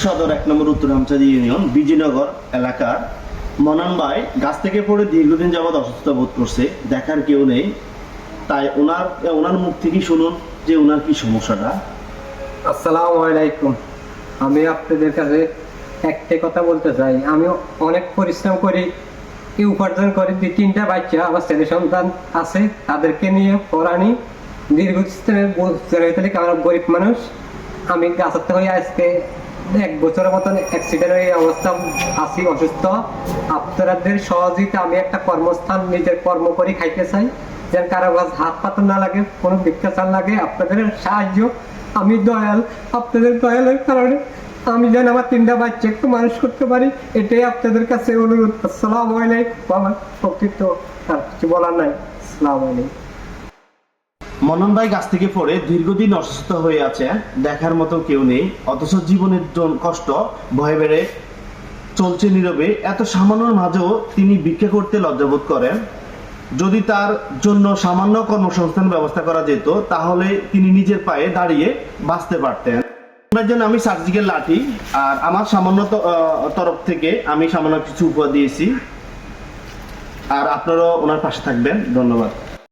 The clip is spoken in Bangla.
সদর 1 নম্বর উত্তর আমচাঁদি ইউনিয়ন বিজয়নগর এলাকার মনান ভাই গাছ থেকে পড়ে দীর্ঘদিন যাবৎ অসুস্থতা বোধ করছে, দেখার কেউ নেই। তাই ওনার মুখ থেকে শুনুন যে ওনার কি সমস্যাটা। আসসালামু আলাইকুম। আমি আপনাদের কাছে একটাই কথা বলতে চাই। আমি অনেক পরিশ্রম করি, উপার্জন করি। 2-3টা বাচ্চা আমার ছেলে সন্তান আছে, তাদেরকে নিয়ে পড়ানি দীর্ঘদিনের আমার গরিব মানুষ। আমি গাছাতে হয়ে আজকে 1 বছরের মতন অ্যাক্সিডেন্ট হয়ে অবস্থা আছি, অসুস্থ। আপনাদের সহযোগিতা আমি একটা কর্মস্থান নিজের কর্ম করে খাইতে চাই, যেন কারো কাছে হাত পাতা না লাগে, কোনো ভিক্ষাচার লাগে। আপনাদের সাহায্য, আমি দয়াল, আপনাদের দয়ালের কারণে আমি যেন আমার 3টা বাচ্চা একটু মানুষ করতে পারি, এটাই আপনাদের কাছে অনুরোধ। আসসালামু আলাইকুম। আমার প্রকৃত আর কিছু বলার নাই। আসসালামু আলাইকুম। মনন ভাই গাছ থেকে পড়ে দীর্ঘদিন অসুস্থ হয়ে আছে, দেখার মতো কেউ নেই। অথচ জীবনের কষ্ট ভয়ে বেড়ে চলছে নীরবে। এত সামান্যর মাঝেও তিনি ভিক্ষা করতে লজ্জাবোধ করেন। যদি তার জন্য সামান্য কর্মসংস্থান ব্যবস্থা করা যেত, তাহলে তিনি নিজের পায়ে দাঁড়িয়ে বাঁচতে পারতেন। ওনার জন্য আমি সার্জিক্যাল লাঠি আর আমার সামান্য তরফ থেকে আমি সামান্য কিছু উপহার দিয়েছি। আর আপনারাও ওনার পাশে থাকবেন। ধন্যবাদ।